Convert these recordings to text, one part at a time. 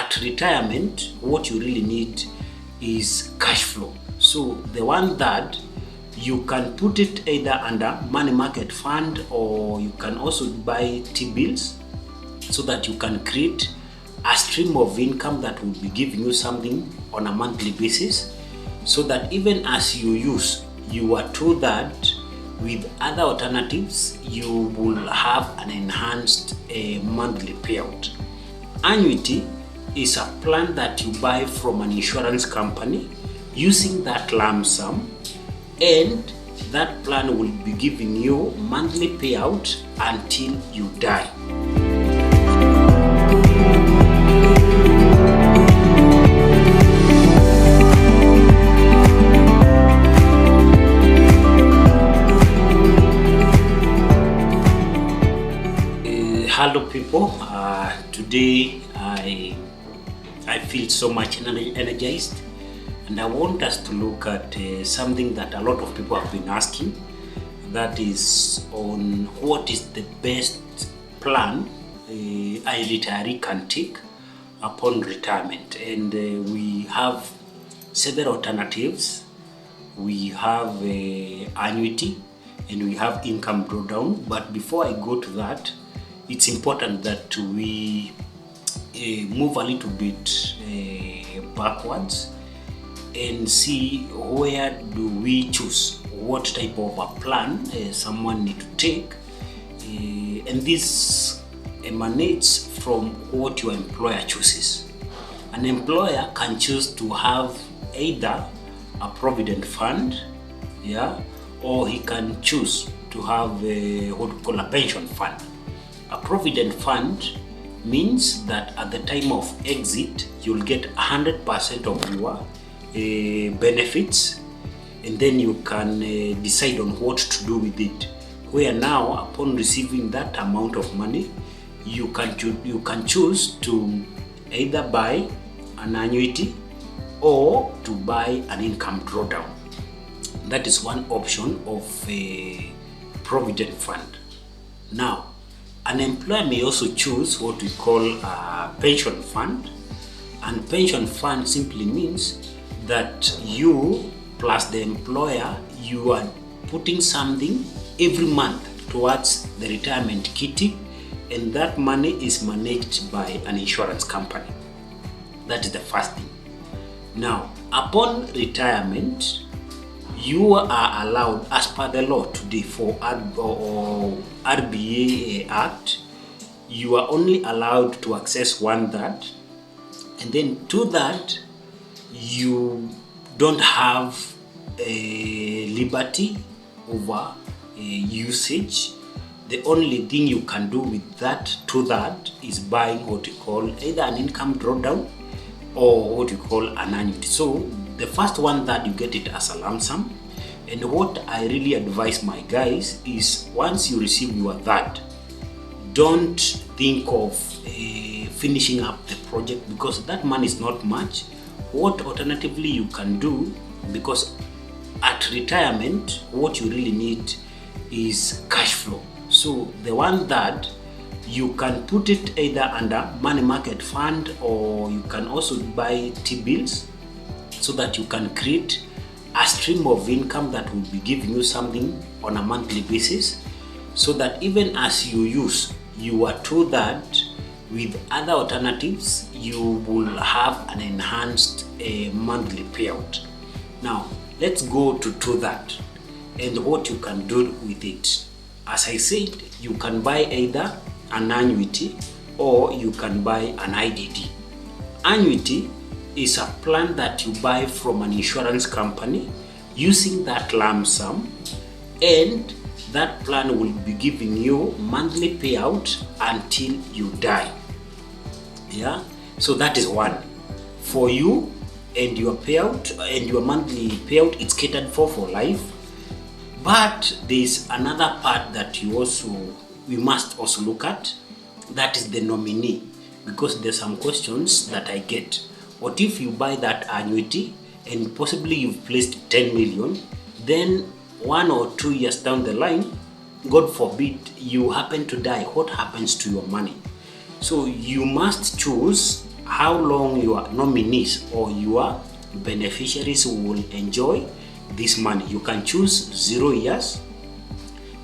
at retirement, what you really need is cash flow. So the 1/3, you can put it either under money market fund, or you can also buy T-bills, so that you can create a stream of income that will be giving you something on a monthly basis, so that even as you use your 2/3 with other alternatives, you will have an enhanced monthly payout. Annuity is a plan that you buy from an insurance company using that lump sum, and that plan will be giving you monthly payout until you die. Hello people, today I feel so much energized, and I want us to look at something that a lot of people have been asking, that is on what is the best plan a retiree can take upon retirement. And we have several alternatives. We have annuity and we have income drawdown. But before I go to that, it's important that we move a little bit backwards and see where do we choose, what type of a plan someone need to take, and this emanates from what your employer chooses. An employer can choose to have either a provident fund, or he can choose to have what we call a pension fund. A provident fund means that at the time of exit, you'll get 100% of your benefits, and then you can decide on what to do with it. Where now, upon receiving that amount of money, you can choose to either buy an annuity or to buy an income drawdown. That is one option of a provident fund. Now, an employer may also choose what we call a pension fund, and pension fund simply means that you plus the employer, you are putting something every month towards the retirement kitty, and that money is managed by an insurance company. That is the first thing. Now, upon retirement, you are allowed, as per the law today for RBA Act, you are only allowed to access 1/3, and then 2/3 you don't have a liberty over usage. The only thing you can do with that 2/3 is buying what you call either an income drawdown or what you call an annuity. So the first 1/3 you get it as a lump sum, and what I really advise my guys is once you receive your that, don't think of finishing up the project, because that money is not much. What alternatively you can do, because at retirement what you really need is cash flow. So the 1/3, you can put it either under money market fund, or you can also buy T-bills, so that you can create a stream of income that will be giving you something on a monthly basis, so that even as you use your 2/3 with other alternatives, you will have an enhanced monthly payout. Now let's go to 2/3 and what you can do with it. As I said, you can buy either an annuity or you can buy an IDD. Annuity is a plan that you buy from an insurance company using that lump sum, and that plan will be giving you monthly payout until you die. So that is one for you, and your payout and your monthly payout, it's catered for life. But there's another part that we must also look at, that is the nominee, because there's some questions that I get. What if you buy that annuity and possibly you've placed 10 million, then 1 or 2 years down the line, God forbid, you happen to die, what happens to your money? So you must choose how long your nominees or your beneficiaries will enjoy this money. You can choose 0 years,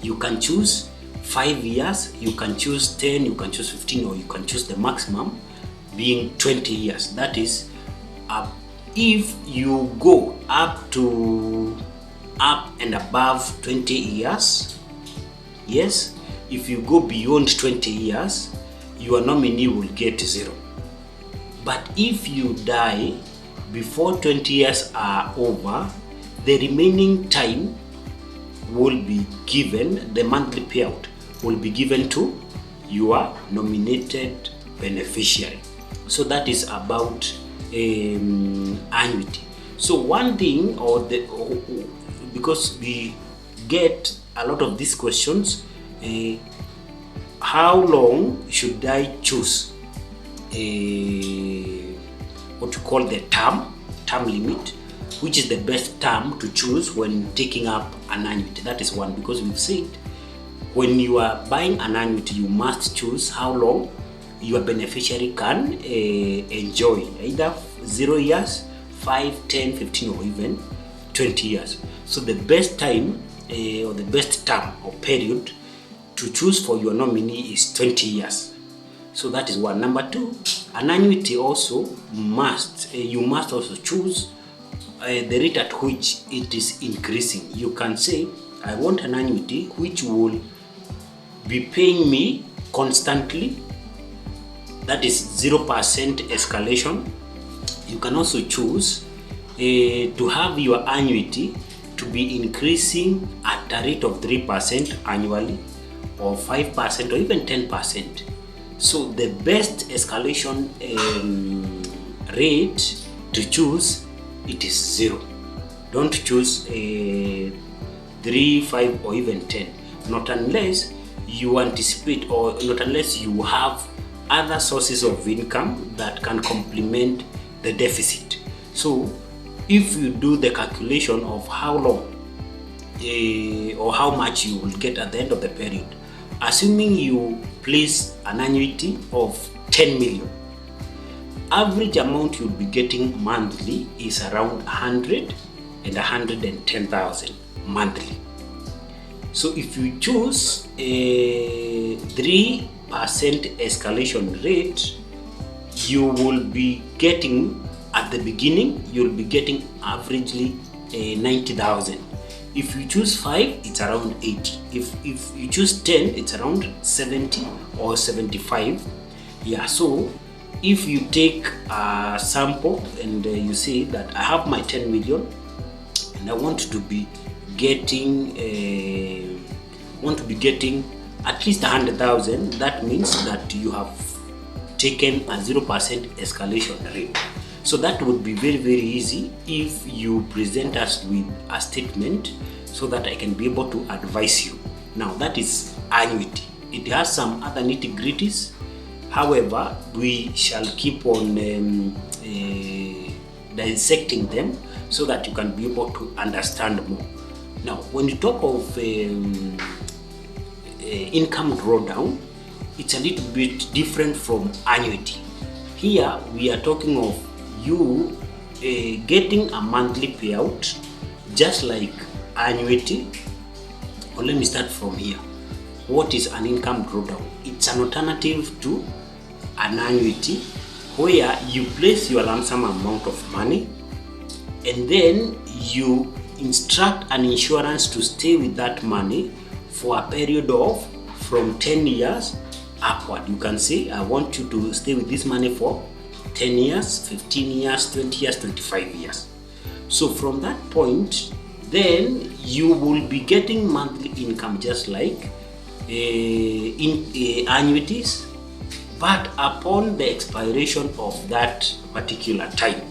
you can choose 5 years, you can choose 10, you can choose 15, or you can choose the maximum being 20 years. That is, if you go up and above 20 years, yes, if you go beyond 20 years, your nominee will get 0. But if you die before 20 years are over, the remaining time will be given, the monthly payout will be given to your nominated beneficiary. So that is about annuity. So one thing, because we get a lot of these questions, how long should I choose what you call the term limit, which is the best term to choose when taking up an annuity? That is one, because we've said when you are buying an annuity, you must choose how long your beneficiary can enjoy, either 0 years, 5, 10, 15, or even 20 years. So the best time or the best term or period to choose for your nominee is 20 years. So that is one. Number two, an annuity also you must also choose the rate at which it is increasing. You can say, I want an annuity which will be paying me constantly, that is 0% escalation. You can also choose to have your annuity to be increasing at a rate of 3% annually, or 5%, or even 10%. So the best escalation rate to choose, it is 0. Don't choose 3, 5, or even 10. Not unless you anticipate, or not unless you have other sources of income that can complement the deficit. So if you do the calculation of how long or how much you will get at the end of the period, assuming you place an annuity of 10 million, average amount you'll be getting monthly is around 100 and 110,000 monthly. So if you choose a 3% escalation rate, you will be getting, at the beginning, you'll be getting averagely 90,000. If you choose 5, it's around 80. If you choose 10, it's around 70 or 75. Yeah, so if you take a sample and you say that I have my 10 million and I want to be getting at least 100,000, that means that you have taken a 0% escalation rate. So that would be very, very easy if you present us with a statement so that I can be able to advise you. Now that is annuity. It has some other nitty-gritties. However, we shall keep on dissecting them so that you can be able to understand more. Now, when you talk of income drawdown, it's a little bit different from annuity. Here, we are talking of you getting a monthly payout just like annuity. Or let me start from here. What is an income drawdown? It's an alternative to an annuity where you place your lump sum amount of money and then you instruct an insurance to stay with that money for a period of from 10 years upward. You can say, I want you to stay with this money for 10 years, 15 years, 20 years, 25 years. So from that point, then you will be getting monthly income just like annuities, but upon the expiration of that particular time,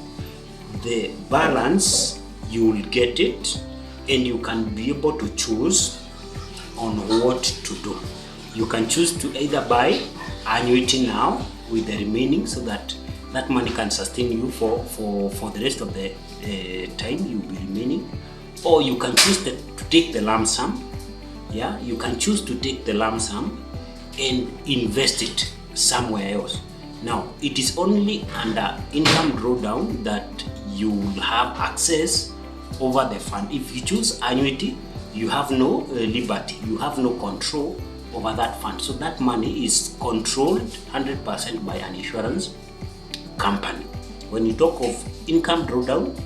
the balance, you will get it and you can be able to choose on what to do. You can choose to either buy annuity now with the remaining so that that money can sustain you for the rest of the time you will be remaining, or you can choose to take the lump sum. Yeah, you can choose to take the lump sum and invest it somewhere else. Now, it is only under income drawdown that you will have access over the fund. If you choose annuity, you have no liberty, you have no control over that fund. So that money is controlled 100% by an insurance company. When you talk of income drawdown,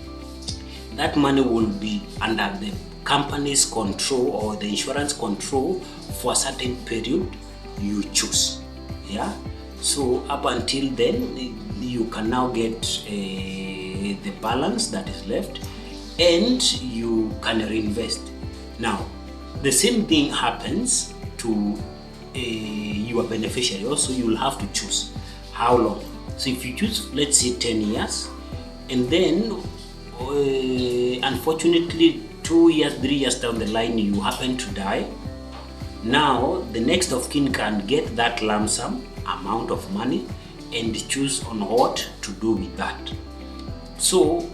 that money will be under the company's control or the insurance control for a certain period you choose. Yeah. So up until then, you can now get the balance that is left, and you can reinvest. Now, the same thing happens to your beneficiary. Also, you will have to choose how long. So if you choose, let's say 10 years, and then unfortunately 2 years, 3 years down the line, you happen to die. Now, the next of kin can get that lump sum amount of money and choose on what to do with that. So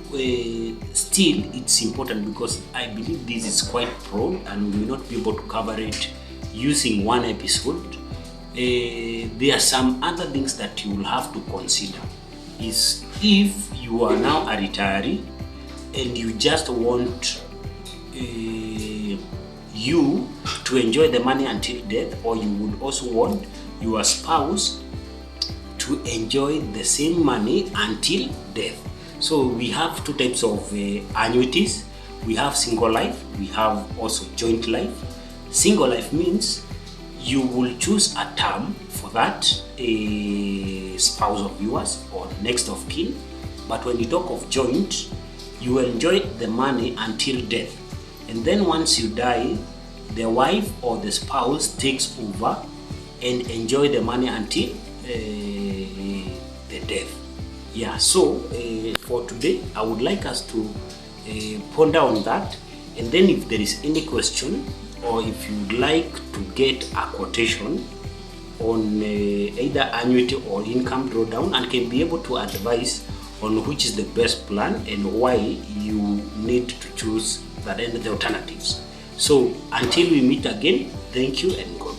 still it's important, because I believe this is quite broad and we will not be able to cover it using one episode. There are some other things that you will have to consider. Is if you are now a retiree and you just want you to enjoy the money until death, or you would also want your spouse to enjoy the same money until death. So we have two types of annuities. We have single life, we have also joint life. Single life means you will choose a term for that spouse of yours or next of kin. But when you talk of joint, you will enjoy the money until death. And then once you die, the wife or the spouse takes over and enjoy the money until the death. Yeah, so for today, I would like us to ponder on that. And then if there is any question, or if you would like to get a quotation on either annuity or income drawdown, and can be able to advise on which is the best plan and why you need to choose that and the alternatives. So until we meet again, thank you and God.